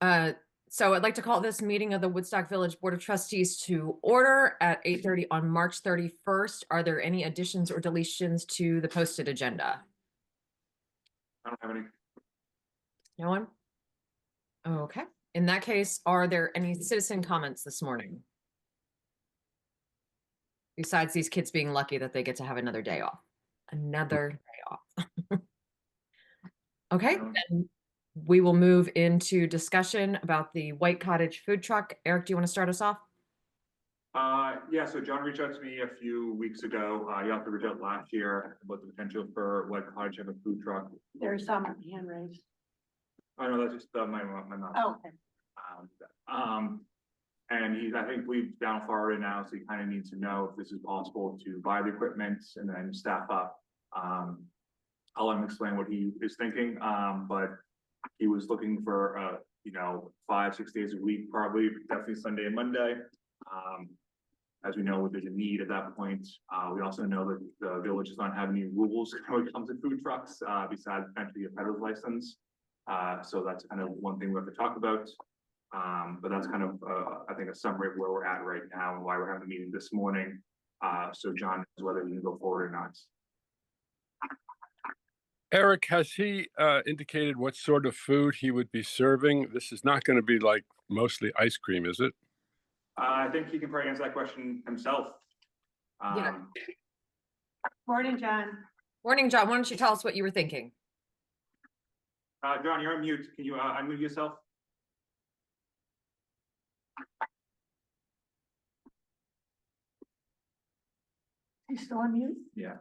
So I'd like to call this meeting of the Woodstock Village Board of Trustees to order at 8:30 on March 31st. Are there any additions or deletions to the posted agenda? I don't have any. No one? Okay. In that case, are there any citizen comments this morning? Besides these kids being lucky that they get to have another day off. Another day off. Okay, then we will move into discussion about the White Cottage food truck. Eric, do you want to start us off? Yeah, so John reached out to me a few weeks ago. He also reached out last year about the potential for White Cottage to have a food truck. There's some hand raised. Oh, no, that's just my mom. Oh, okay. And I think we've down far right now, so he kind of needs to know if this is possible to buy the equipment and then staff up. I'll let him explain what he is thinking, but he was looking for, 5-6 days a week, probably, definitely Sunday and Monday. As we know, there's a need at that point. We also know that the village does not have any rules when it comes to food trucks, besides potentially a peddler's license. So that's kind of one thing we have to talk about. But that's kind of, I think, a summary of where we're at right now and why we're having a meeting this morning. So John knows whether he can go forward or not. Eric, has he indicated what sort of food he would be serving? This is not going to be like mostly ice cream, is it? I think he can probably answer that question himself. Yeah. Morning, John. Morning, John. Why don't you tell us what you were thinking? John, you're on mute. Can you unmute yourself? You still on mute? Yeah.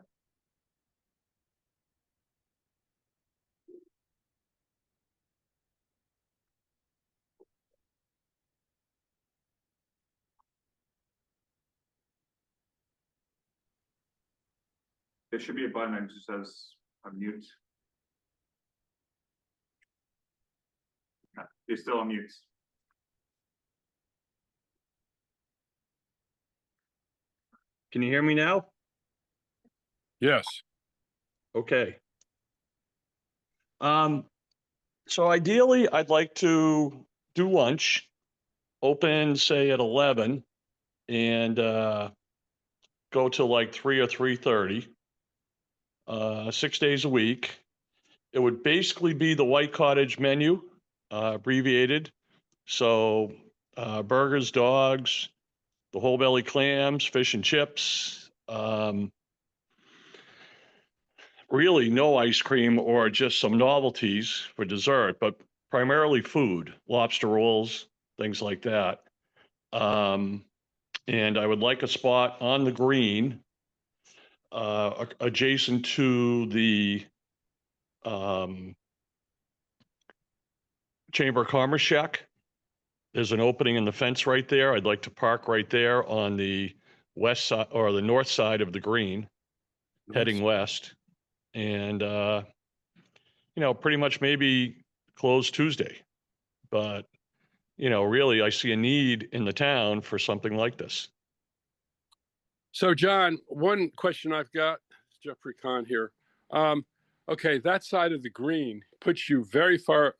There should be a button that just says unmute. You're still on mute. Can you hear me now? Yes. Okay. So ideally, I'd like to do lunch, open say at 11 and go to like 3 or 3:30, 6 days a week. It would basically be the White Cottage menu, abbreviated. So burgers, dogs, the whole belly clams, fish and chips, really no ice cream or just some novelties for dessert, but primarily food, lobster rolls, things like that. And I would like a spot on the green, adjacent to the Chamber of Commerce shack. There's an opening in the fence right there. I'd like to park right there on the west side or the north side of the green, heading west. And, pretty much maybe close Tuesday. But, really, I see a need in the town for something like this. So, John, one question I've got, Jeffrey Kahn here. Okay, that side of the green puts you very far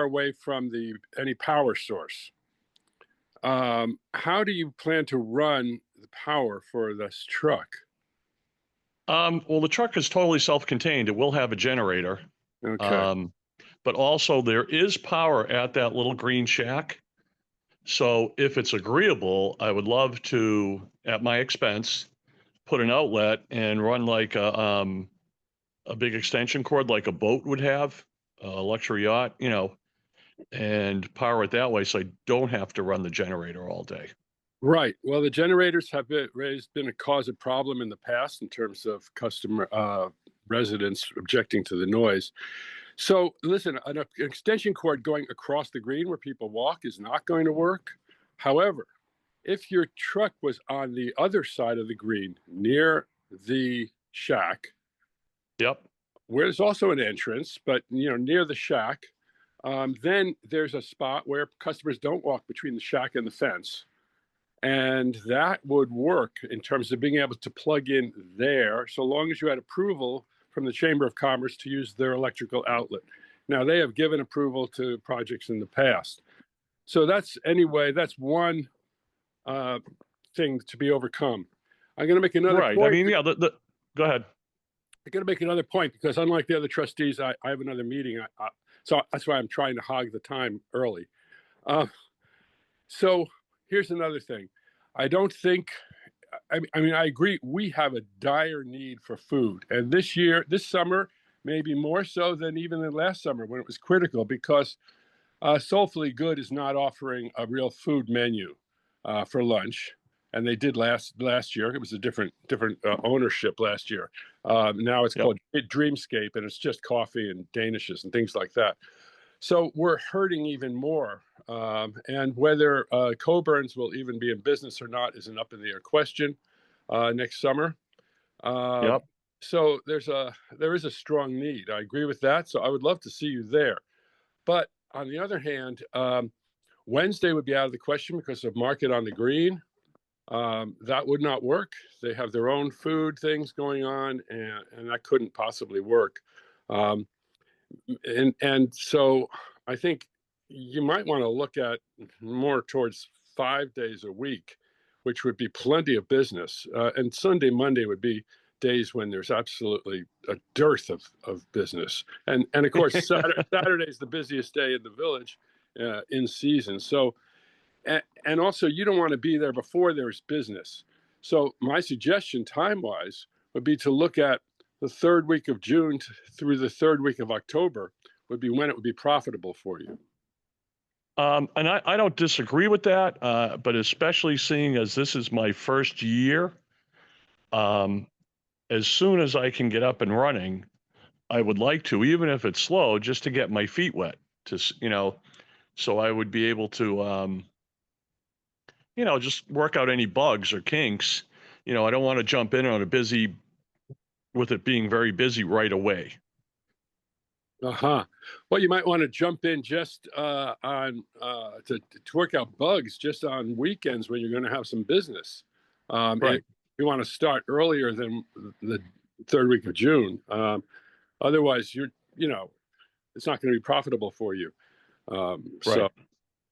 away from any power source. How do you plan to run the power for this truck? Well, the truck is totally self-contained. It will have a generator. Okay. But also there is power at that little green shack. So if it's agreeable, I would love to, at my expense, put an outlet and run like a big extension cord like a boat would have, a luxury yacht, and power it that way so I don't have to run the generator all day. Right. Well, the generators have been a cause of problem in the past in terms of customer residents objecting to the noise. So listen, an extension cord going across the green where people walk is not going to work. However, if your truck was on the other side of the green near the shack, yep, where there's also an entrance, but near the shack, then there's a spot where customers don't walk between the shack and the fence. And that would work in terms of being able to plug in there, so long as you had approval from the Chamber of Commerce to use their electrical outlet. Now, they have given approval to projects in the past. So that's one uh, thing to be overcome. I'm going to make another Right. I point. mean, yeah, go ahead. I'm going to make another point because unlike the other trustees, I have another meeting. So that's why I'm trying to hog the time early. Uh, so here's another thing. I don't think, I mean, I agree. We have a dire need for food. And this summer, maybe more so than even the last summer when it was critical because Soulfully Good is not offering a real food menu for lunch. And they did last year. It was a different ownership last year. Now it's Yep. called Dreamscape, and it's just coffee and danishes and things like that. So we're hurting even more. And whether Coburn's will even be in business or not is an up in the air question next summer. Yep. So there is a strong need. I agree with that. So I would love to see you there. But on the other hand, Wednesday would be out of the question because of Market on the Green. That would not work. They have their own food things going on, and that couldn't possibly work. Um, and so I think you might want to look at more towards 5 days a week, which would be plenty of business. And Sunday, Monday would be days when there's absolutely a dearth of business. And of course, Saturday is the busiest day in the village in season. So, and also you don't want to be there before there's business. So my suggestion time-wise would be to look at the third week of June through the third week of October would be when it would be profitable for you. And I don't disagree with that, but especially seeing as this is my first year, as soon as I can get up and running, I would like to, even if it's slow, just to get my feet wet, so I would be able to, just work out any bugs or kinks. I don't want to jump in on with it being very busy right away. Uh-huh. Well, you might want to jump in just on to work out bugs just on weekends when you're going to have some business. Right. If you want to start earlier than the third week of June. Otherwise, it's not going to be profitable for you. Right. So,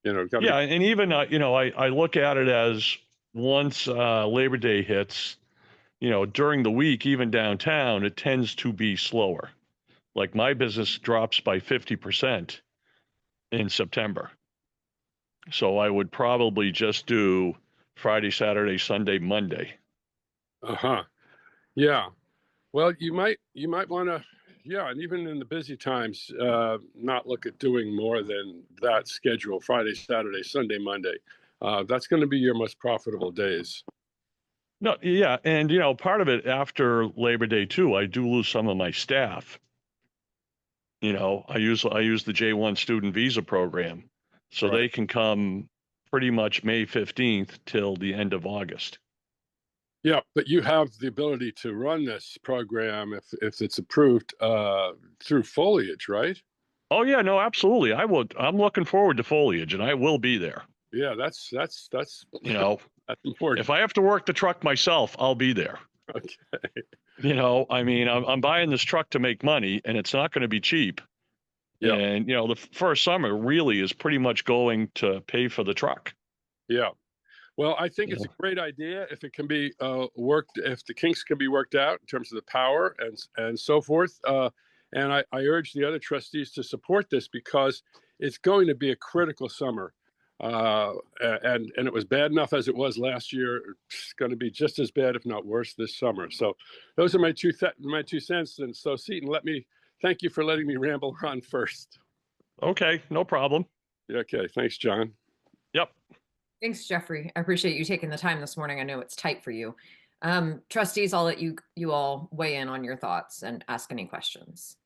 got to Yeah, be. and even I look at it as once Labor Day hits, during the week, even downtown, it tends to be slower. Like my business drops by 50% in September. So I would probably just do Friday, Saturday, Sunday, Monday. Uh-huh. Yeah. Well, you might want to, yeah, and even in the busy times, not look at doing more than that schedule: Friday, Saturday, Sunday, Monday. That's going to be your most profitable days. No, yeah, and part of it after Labor Day too, I do lose some of my staff. I use the J1 student visa program, so Right. they can come pretty much May 15th till the end of August. Yeah, but you have the ability to run this program if it's approved through foliage, right? Oh yeah, no, absolutely. I'm looking forward to foliage, and I will be there. Yeah, that's that's You know, important. if I have to work the truck myself, I'll be there. Okay. I mean, I'm buying this truck to make money, and it's not going to be cheap. Yeah. And the first summer really is pretty much going to pay for the truck. Yeah. Well, I think You it's a know, great idea if it can be worked, if the kinks can be worked out in terms of the power and so forth. And I urge the other trustees to support this because it's going to be a critical summer. And it was bad enough as it was last year. It's going to be just as bad, if not worse, this summer. So those are my two cents. And so, Seton, thank you for letting me ramble on first. okay, no problem. Okay, thanks, John. Yep. Thanks, Jeffrey. I appreciate you taking the time this morning. I know it's tight for you. Trustees, I'll let you all weigh in on your thoughts and ask any questions.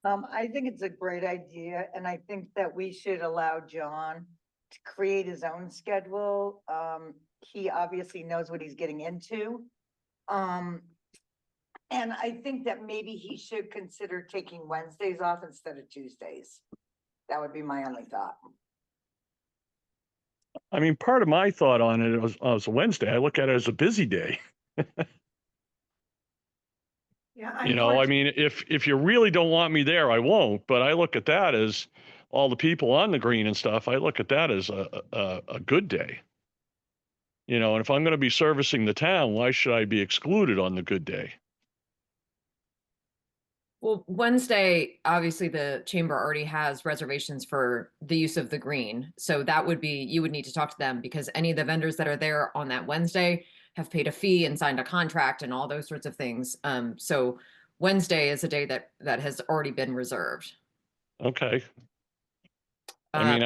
I think it's a great idea, and I think that we should allow John to create his own schedule. He obviously knows what he's getting into. And I think that maybe he should consider taking Wednesdays off instead of Tuesdays. That would be my only thought. I mean, part of my thought on it was Wednesday. I look at it as a busy day. Yeah, I mean, if you really don't want me there, I won't. But I look at that as all the people on the green and stuff. I look at that as a good day. And if I'm going to be servicing the town, why should I be excluded on the good day? Well, Wednesday, obviously the chamber already has reservations for the use of the green. So that would be, you would need to talk to them because any of the vendors that are there on that Wednesday have paid a fee and signed a contract and all those sorts of things. So Wednesday is a day that has already been reserved. Okay. I Uh, mean,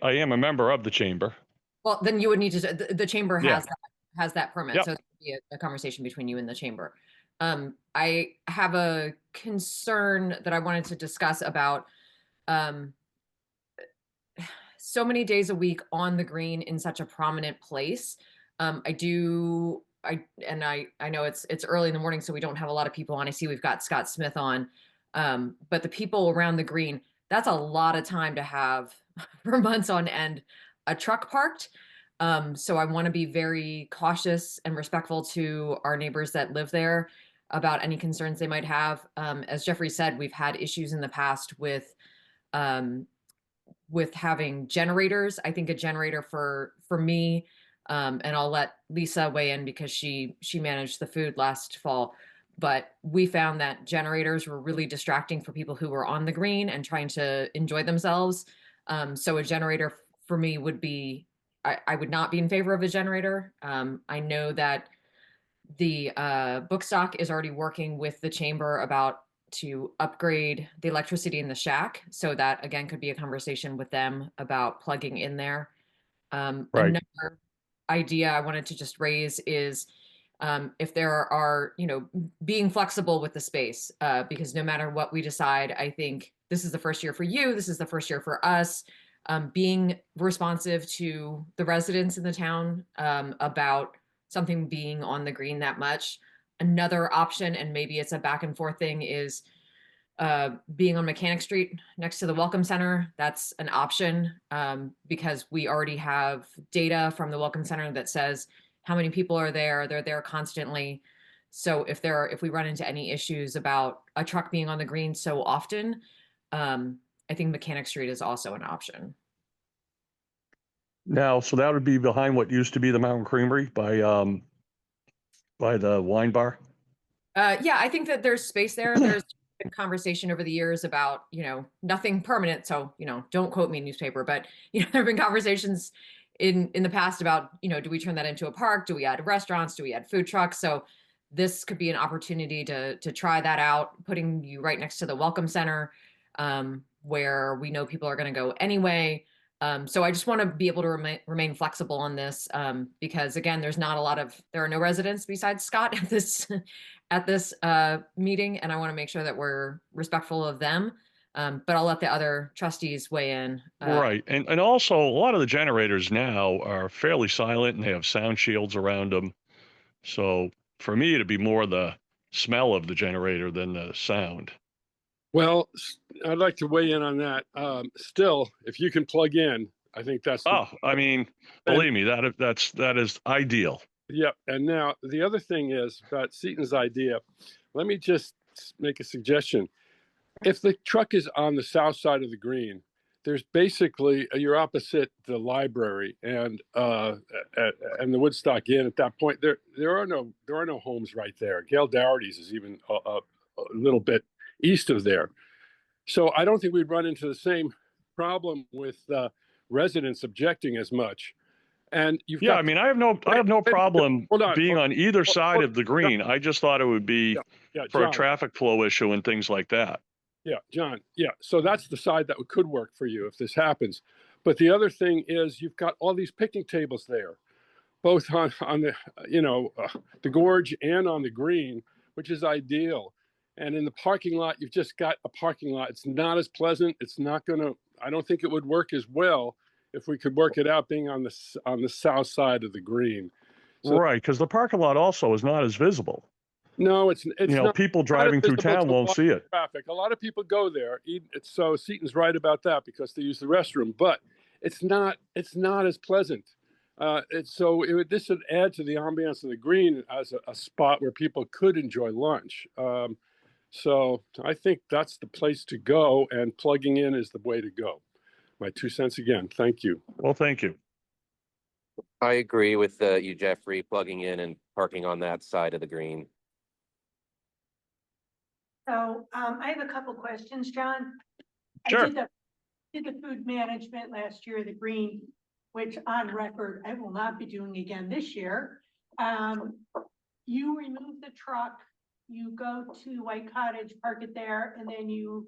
I am a member of the chamber. well, then you would need to, the chamber Yeah. has that permit. Yep. So it would be a conversation between you and the chamber. I have a concern that I wanted to discuss about, um, so many days a week on the green in such a prominent place. I know it's early in the morning, so we don't have a lot of people on. I see we've got Scott Smith on. But the people around the green, that's a lot of time to have for months on end a truck parked. So I want to be very cautious and respectful to our neighbors that live there about any concerns they might have. As Jeffrey said, we've had issues in the past um, with having generators. I think a generator for me, and I'll let Lisa weigh in because she managed the food last fall. But we found that generators were really distracting for people who were on the green and trying to enjoy themselves. So a generator for me would be, I would not be in favor of a generator. I know that the Bookstock is already working with the chamber about to upgrade the electricity in the shack. So that again could be a conversation with them about plugging in there. Right. Another idea I wanted to just raise is if there are, being flexible with the space, because no matter what we decide, I think this is the first year for you, this is the first year for us. Being responsive to the residents in the town about something being on the green that much. Another option, and maybe it's a back and forth thing, is being on Mechanic Street next to the Welcome Center. That's an option because we already have data from the Welcome Center that says how many people are there. They're there constantly. So if we run into any issues about a truck being on the green so often, I think Mechanic Street is also an option. Now, so that would be behind what used to be the Mountain Creamery by the wine bar. Yeah, I think that there's space there. There's been conversation over the years about, nothing permanent. So, don't quote me in newspaper, but there have been conversations in the past about, do we turn that into a park? Do we add restaurants? Do we add food trucks? So this could be an opportunity to try that out, putting you right next to the Welcome Center, where we know people are going to go anyway. So I just want to be able to remain flexible on this because again, there are no residents besides Scott at this meeting, and I want to make sure that we're respectful of them. But I'll let the other trustees weigh in. Right. And also a lot of the generators now are fairly silent and they have sound shields around them. So for me, it'd be more the smell of the generator than the sound. Well, I'd like to weigh in on that. Still, if you can plug in, I think that's. I mean, believe me, that is ideal. Yep. And now the other thing is about Seaton's idea. Let me just make a suggestion. If the truck is on the south side of the green, there's basically you're opposite the library and the Woodstock Inn. At that point, there are no homes right there. Gail Dougherty's is even a little bit east of there. So I don't think we'd run into the same problem with residents objecting as much. And you've got. I mean, I have no problem being on either side of the green. I just thought it would be for John, a traffic flow issue and things like that. Yeah, John. Yeah. So that's the side that could work for you if this happens. But the other thing is you've got all these picnic tables there, both on the, the gorge and on the green, which is ideal. And in the parking lot, you've just got a parking lot. It's not as pleasant. It's not going to, I don't think it would work as well if we could work it out being on the south side of the green. So, right. Because the parking lot also is not as visible. No, it's not. People driving through town won't see it. Traffic. A lot of people go there. So Seaton's right about that because they use the restroom, but it's not as pleasant. This would add to the ambiance of the green as a spot where people could enjoy lunch. So I think that's the place to go, and plugging in is the way to go. My 2 cents again. Thank you. Well, thank you. I agree with you, Jeffrey, plugging in and parking on that side of the green. So, I have a couple questions, John. Sure. I did the food management last year, the green, which on record, I will not be doing again this year. You remove the truck, you go to White Cottage, park it there, and then you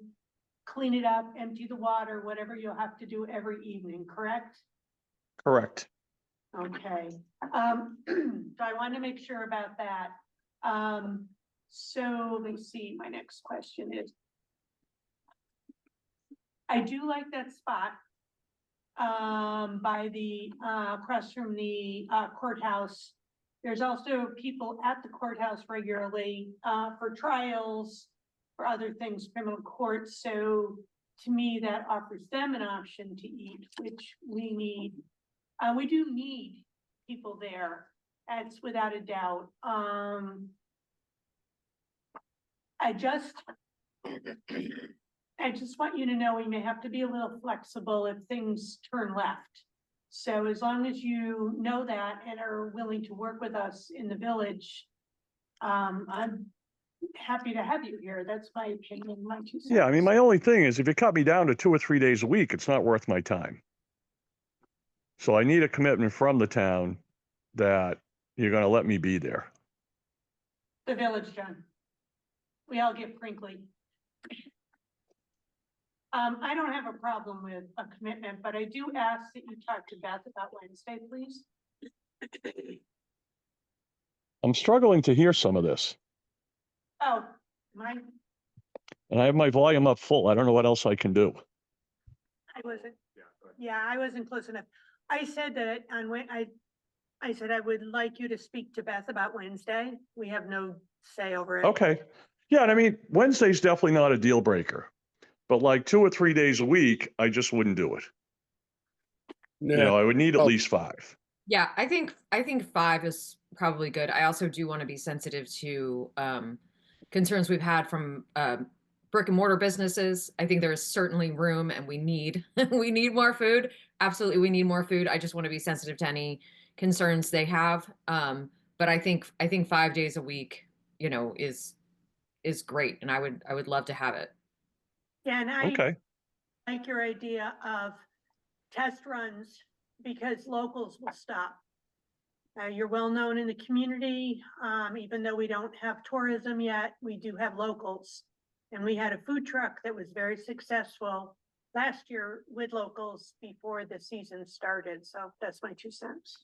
clean it up, empty the water, whatever you'll have to do every evening, correct? Correct. Okay, so I want to make sure about that. So let's see, my next question is, I do like that spot by the across from the courthouse. There's also people at the courthouse regularly for trials, for other things, criminal courts. So to me, that offers them an option to eat, which we need. We do need people there. That's without a doubt. I just want you to know we may have to be a little flexible if things turn left. So as long as you know that and are willing to work with us in the village, I'm happy to have you here. That's my opinion, my 2 cents. Yeah, I mean, my only thing is if you cut me down to 2 or 3 days a week, it's not worth my time. So I need a commitment from the town that you're going to let me be there. The village, John. We all get crinkly. I don't have a problem with a commitment, but I do ask that you talk to Beth about Wednesday, please. I'm struggling to hear some of this, Oh, mine, and I have my volume up full. I don't know what else I can do. I wasn't, Yeah, go ahead. yeah, I wasn't close enough. I said that on when I said I would like you to speak to Beth about Wednesday. We have no say over it. Okay. Yeah, and I mean, Wednesday's definitely not a deal breaker, but like 2 or 3 days a week, I just wouldn't do it. You know, I would need at least 5. Yeah, I think 5 is probably good. I also do want to be sensitive to concerns we've had from brick and mortar businesses. I think there is certainly room, and we need we need more food. Absolutely, we need more food. I just want to be sensitive to any concerns they have. But I think 5 days a week, you know, is great, and I would love to have it. Yeah, and I Okay. like your idea of test runs because locals will stop. You're well known in the community. Even though we don't have tourism yet, we do have locals. And we had a food truck that was very successful last year with locals before the season started. So that's my 2 cents.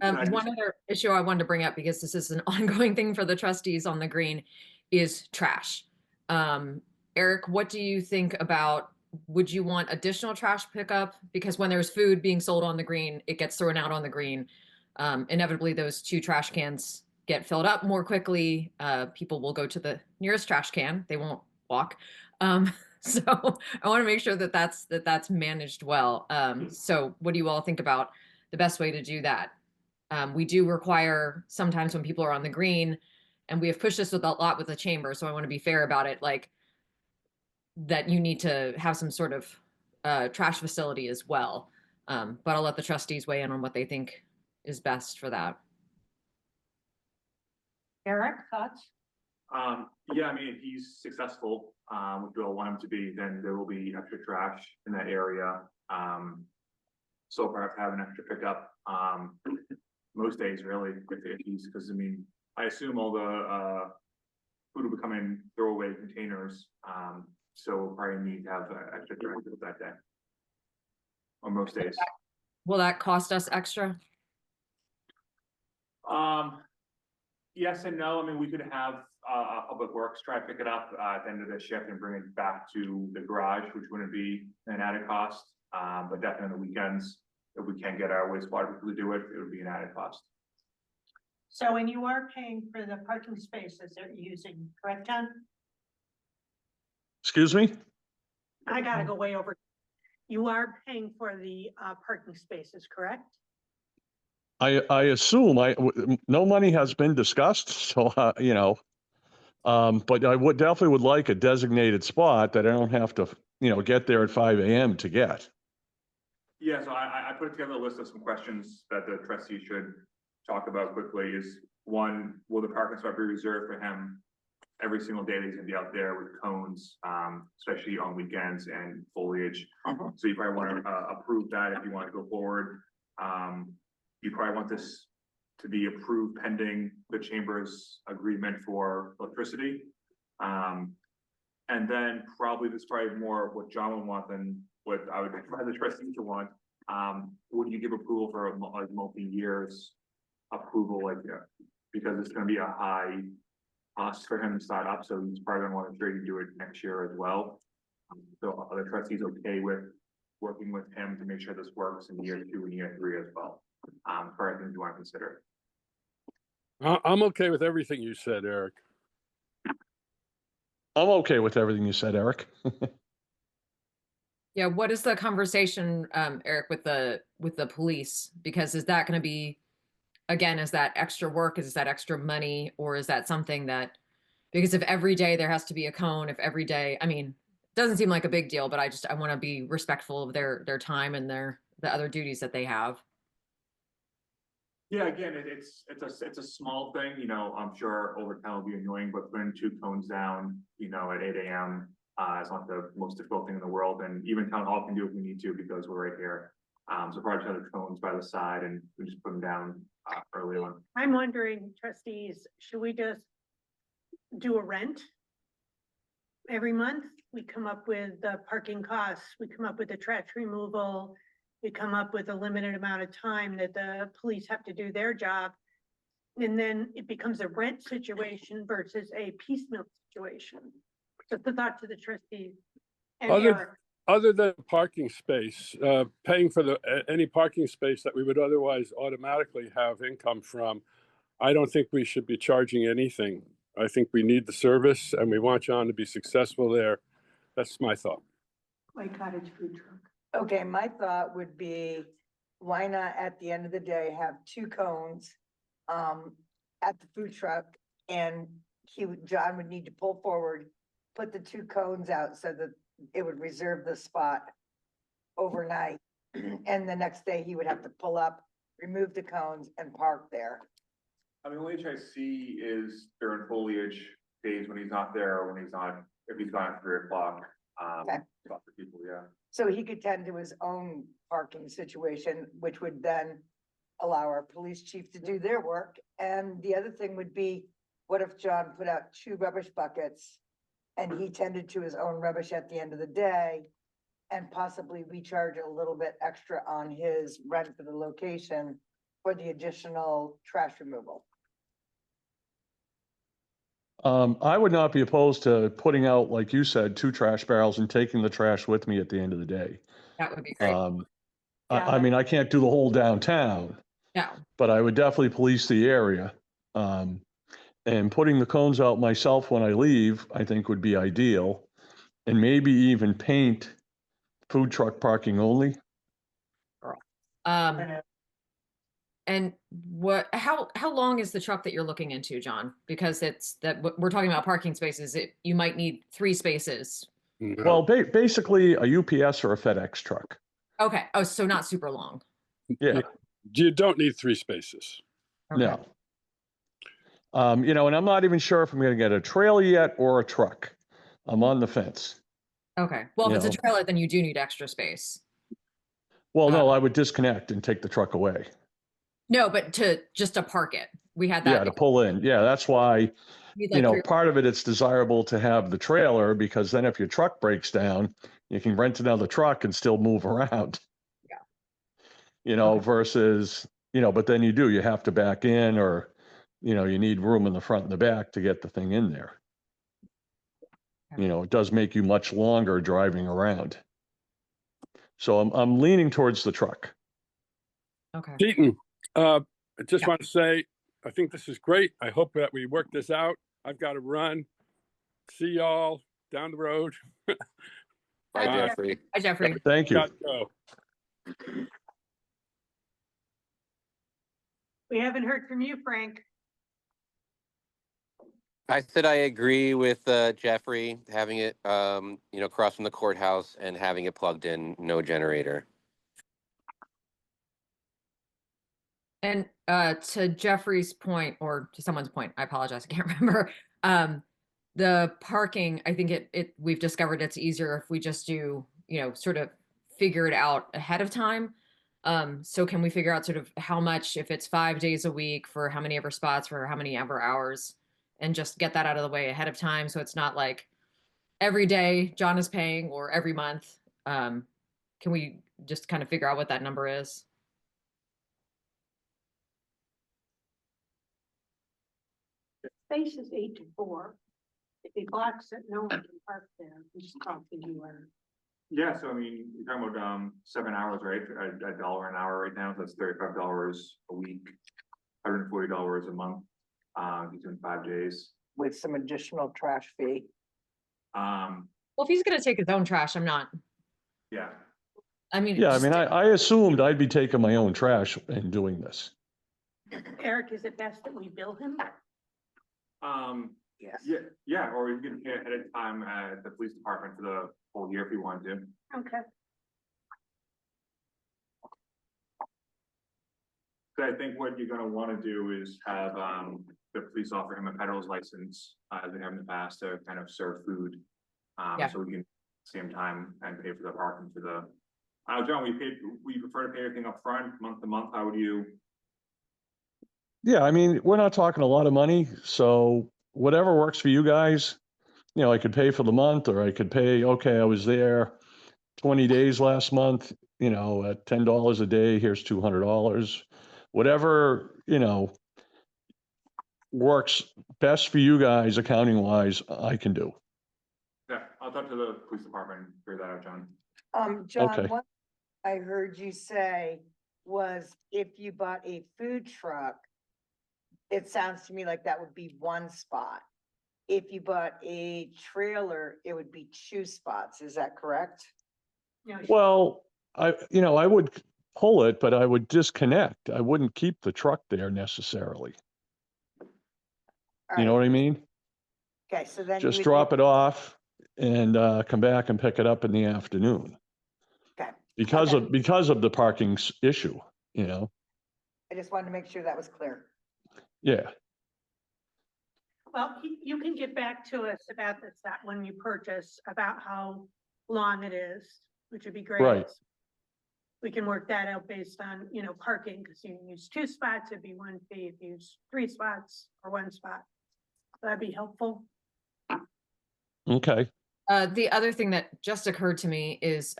One other issue I wanted to bring up, because this is an ongoing thing for the trustees on the green, is trash. Eric, what do you think about, would you want additional trash pickup? Because when there's food being sold on the green, it gets thrown out on the green. Inevitably, those 2 trash cans get filled up more quickly. People will go to the nearest trash can. They won't walk. So I want to make sure that that's managed well. So what do you all think about the best way to do that? We do require sometimes when people are on the green, and we have pushed this with a lot with the chamber, so I want to be fair about it, like that you need to have some sort of trash facility as well. But I'll let the trustees weigh in on what they think is best for that. Eric, thoughts? Yeah, I mean, if he's successful, which we'll want him to be, then there will be extra trash in that area. So perhaps have an extra pickup, most days really, if he's, because I mean, I assume all the, food will become in throwaway containers. So we'll probably need to have extra trash that day. On most days. Will that cost us extra? Yes and no. I mean, we could have Public Works try to pick it up at the end of the shift and bring it back to the garage, which wouldn't be an added cost. But definitely on the weekends, if we can't get our wastewater people to do it, it would be an added cost. So when you are paying for the parking spaces that you're using, correct, John? Excuse me? I gotta go way over. You are paying for the parking spaces, correct? I assume no money has been discussed, so, but I would definitely would like a designated spot that I don't have to, get there at 5 AM to get. Yeah, so I put together a list of some questions that the trustees should talk about quickly. Is one, will the parking spot be reserved for him every single day that he's gonna be out there with cones, especially on weekends and foliage? So you probably want to approve that if you want to go forward. You probably want this to be approved pending the chamber's agreement for electricity. And then probably this is probably more what John would want than what I would recommend the trustees to want. Would you give approval for like multi-years approval, like, because it's gonna be a high cost for him to start up, so he's probably gonna want to try to do it next year as well. So are the trustees okay with working with him to make sure this works in year 2 and year 3 as well? For things you want to consider. I'm okay with everything you said, Eric. I'm okay with everything you said, Eric. Yeah, what is the conversation, Eric, with the police? Because is that going to be, again, is that extra work? Is that extra money? Or is that something that, because if every day there has to be a cone, if every day, I mean, it doesn't seem like a big deal, but I want to be respectful of their time and the other duties that they have. Yeah, again, it's a small thing, I'm sure over time will be annoying, but putting 2 cones down, at 8 AM. It's not the most difficult thing in the world, and even town hall can do if we need to, because we're right here. So probably just have the cones by the side and we just put them down early on. I'm wondering, trustees, should we just do a rent? Every month, we come up with the parking costs, we come up with the trash removal, we come up with a limited amount of time that the police have to do their job. And then it becomes a rent situation versus a piecemeal situation. Just a thought to the trustees. And Eric. Other than parking space, paying for any parking space that we would otherwise automatically have income from, I don't think we should be charging anything. I think we need the service and we want John to be successful there. That's my thought. White Cottage food truck. Okay, my thought would be, why not at the end of the day have 2 cones at the food truck, and John would need to pull forward, put the 2 cones out so that it would reserve the spot overnight. And the next day he would have to pull up, remove the cones and park there. I mean, the only issue I see is during foliage days when he's not there, or when he's not, if he's gone at 3 o'clock. Okay. For people, yeah. So he could tend to his own parking situation, which would then allow our police chief to do their work. And the other thing would be, what if John put out 2 rubbish buckets and he tended to his own rubbish at the end of the day, and possibly we charge a little bit extra on his rent for the location for the additional trash removal? I would not be opposed to putting out, like you said, 2 trash barrels and taking the trash with me at the end of the day. That would be great. I mean, I can't do the whole downtown, No. but I would definitely police the area. And putting the cones out myself when I leave, I think would be ideal. And maybe even paint food truck parking only. And how long is the truck that you're looking into, John? Because we're talking about parking spaces. You might need 3 spaces. No. Well, basically a UPS or a FedEx truck. Okay. Oh, so not super long. Yeah. You don't need 3 spaces. Okay. No. And I'm not even sure if I'm going to get a trailer yet or a truck. I'm on the fence. Okay. Well, if it's a You know. trailer, then you do need extra space. Well, no, I would disconnect and take the truck away. No, but just to park it. We had that. Yeah, to pull in. Yeah, that's why, Need like 3 or part of it, it's desirable to have the trailer, because then if your truck breaks down, you can rent another truck and still move around. Yeah. Okay. Versus, but then you have to back in, or, you need room in the front and the back to get the thing in there. Okay. It does make you much longer driving around. So I'm leaning towards the truck. Okay. Keaton, I just Yeah. want to say, I think this is great. I hope that we work this out. I've got to run. See y'all down the road. Bye, Bye, Jeffrey. Hi, Jeffrey. Thank you. Got to go. We haven't heard from you, Frank. I said I agree with Jeffrey having it, across from the courthouse and having it plugged in, no generator. And to Jeffrey's point, or to someone's point, I apologize, I can't remember. The parking, I think we've discovered it's easier if we just do, sort of figure it out ahead of time. So can we figure out sort of how much, if it's 5 days a week for how many ever spots for how many ever hours, and just get that out of the way ahead of time, so it's not like every day John is paying or every month. Can we just kind of figure out what that number is? Space is 8 to 4. If he blocks it, no one can park there. We just call the dealer. Yeah, so I mean, you're talking about 7 hours, right? A dollar an hour right now, so that's $35 a week, $140 a month. He's doing 5 days. With some additional trash fee. Um, Well, if he's gonna take his own trash, I'm not. yeah, I mean, Yeah, I just- mean, I assumed I'd be taking my own trash and doing this. Eric, is it best that we bill him? Yes. yeah, or you can pay ahead of time at the police department for the whole year if you want to. Okay. So I think what you're gonna wanna do is have, the police offer him a peddler's license, as they have in the past, to kind of serve food. Yeah. So we can, same time, and pay for the parking for the, John, we prefer to pay everything up front, month to month, how would you? Yeah, I mean, we're not talking a lot of money, so whatever works for you guys. I could pay for the month, or I could pay, okay, I was there 20 days last month, at $10 a day, here's $200. Whatever, works best for you guys accounting wise, I can do. Yeah, I'll talk to the police department, and figure that out, John. John, Okay. what I heard you say was if you bought a food truck, it sounds to me like that would be one spot. If you bought a trailer, it would be 2 spots. Is that correct? No, Well, I would pull it, but I would disconnect. I wouldn't keep the truck there necessarily. All You know right. what I mean? Okay, so then. Just drop it off and come back and pick it up in the afternoon. Okay, Because Okay. of the parking issue, I just wanted to make sure that was clear. yeah. well, you can get back to us about this, that when you purchase, about how long it is, which would be great. Right. We can work that out based on, parking, because you use 2 spots, it'd be 1 fee. If you use 3 spots or 1 spot, that'd be helpful. Okay. the other thing that just occurred to me is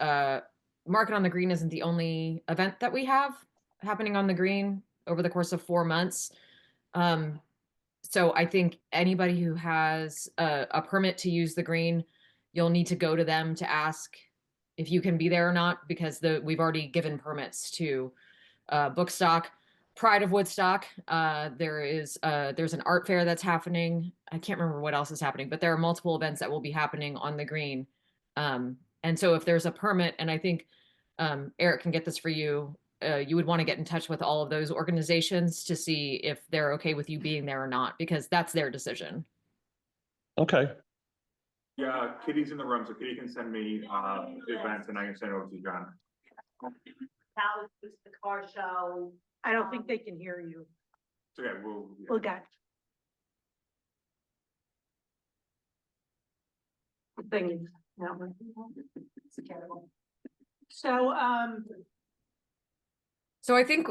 Market on the Green isn't the only event that we have happening on the green over the course of 4 months. So I think anybody who has a permit to use the green, you'll need to go to them to ask if you can be there or not, because we've already given permits to Bookstock, Pride of Woodstock. There's an art fair that's happening. I can't remember what else is happening, but there are multiple events that will be happening on the green. And so if there's a permit, and I think Eric can get this for you, you would want to get in touch with all of those organizations to see if they're okay with you being there or not, because that's their decision. Okay. Yeah, Kitty's in the room, so Kitty can send me, the events and I can send it over to you, John. How was the car show? I don't think they can hear you. It's okay, Well, got. The thing is, not working. It's terrible. So, So I think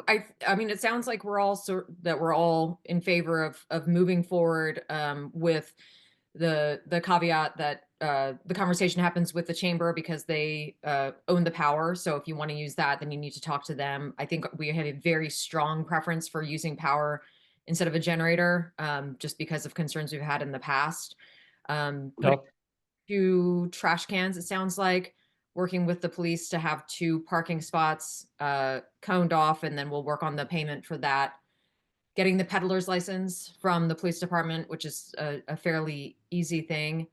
I mean it sounds like we're all in favor of moving forward with the caveat that the conversation happens with the chamber because they own the power. So if you want to use that, then you need to talk to them. I think we have a very strong preference for using power instead of a generator, just because of concerns we've had in the past. Yep. 2 trash cans, it sounds like, working with the police to have 2 parking spots coned off, and then we'll work on the payment for that. Getting the peddler's license from the police department, which is a fairly easy thing.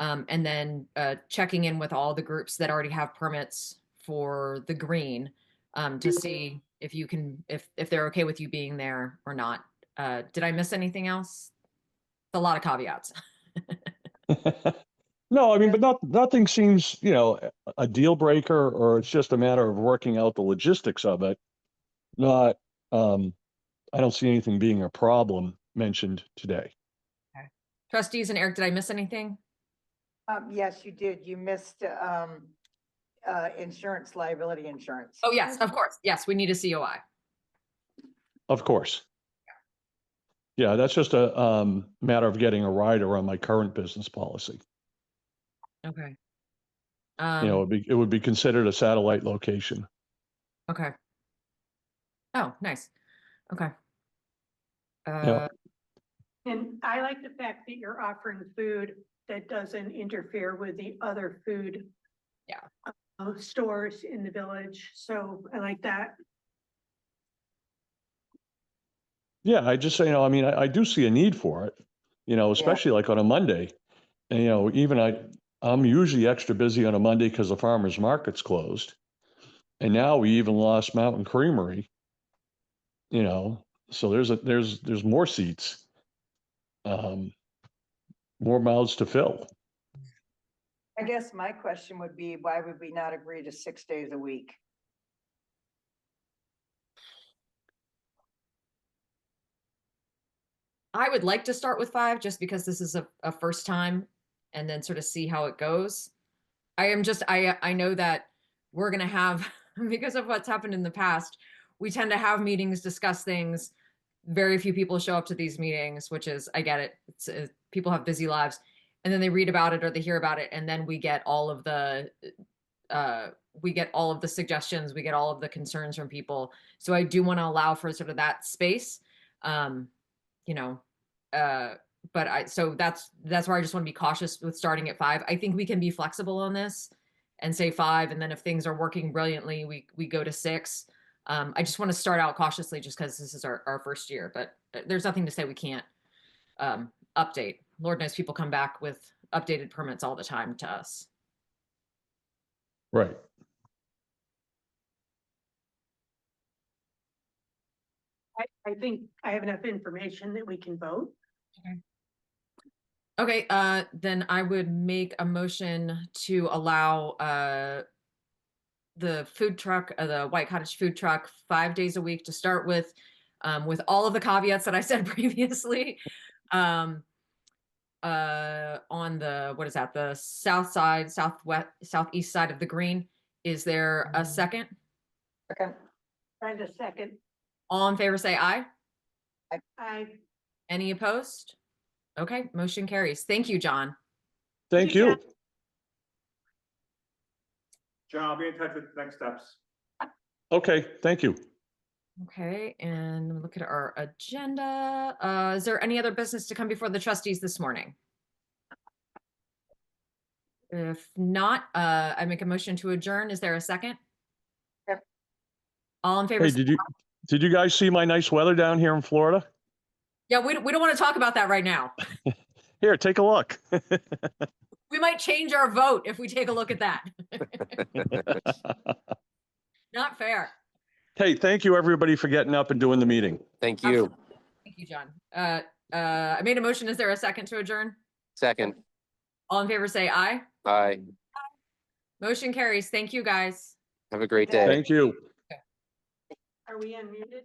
And then checking in with all the groups that already have permits for the green, to see if you can, if they're okay with you being there or not. Did I miss anything else? A lot of caveats. No, I mean, but nothing seems, a deal breaker, or it's just a matter of working out the logistics of it. Not, I don't see anything being a problem mentioned today. Okay. Trustees and Eric, did I miss anything? Yes, you did. You missed, insurance, liability insurance. Oh, yes, of course. Yes, we need a COI. Of course. Yeah, that's just a matter of getting a rider on my current business policy. Okay. It would be considered a satellite location. Okay. Oh, nice. Okay. Yeah. And I like the fact that you're offering food that doesn't interfere with the other food. Yeah. Stores in the village, so I like that. Yeah, I just say, I mean, I do see a need for it, especially like on a Monday. And, even I'm usually extra busy on a Monday because the farmer's market's closed. And now we even lost Mountain Creamery, so there's more seats, more mouths to fill. I guess my question would be, why would we not agree to 6 days a week? I would like to start with 5 just because this is a first time, and then sort of see how it goes. I know that we're going to have, because of what's happened in the past, we tend to have meetings, discuss things. Very few people show up to these meetings, which is, I get it. People have busy lives, and then they read about it or they hear about it, and then we get all of the suggestions, we get all of the concerns from people. So I do want to allow for sort of that space. You know, so that's where I just want to be cautious with starting at 5. I think we can be flexible on this and say 5, and then if things are working brilliantly, we go to 6. I just want to start out cautiously just because this is our first year, but there's nothing to say we can't update. Lord knows people come back with updated permits all the time to us. Right. I think I have enough information that we can vote. Okay, then I would make a motion to allow the food truck, the White Cottage food truck, 5 days a week to start with all of the caveats that I said previously. On the, what is that, the south side, southeast side of the green. Is there a second? Okay. And a second. All in favor say aye. I. Any opposed? Okay, motion carries. Thank you, John. Thank you. John, I'll be in touch with next steps. Okay, thank you. Okay, and look at our agenda. Is there any other business to come before the trustees this morning? If not, I make a motion to adjourn. Is there a second? Yep. All in favor? Hey, did you guys see my nice weather down here in Florida? Yeah, we don't want to talk about that right now. Here, take a look. We might change our vote if we take a look at that. Not fair. Hey, thank you everybody for getting up and doing the meeting. Thank you. Thank you, John. I made a motion. Is there a second to adjourn? Second. All in favor say aye. Aye. Motion carries. Thank you, guys. Have a great day. Thank you. Are we unmuted?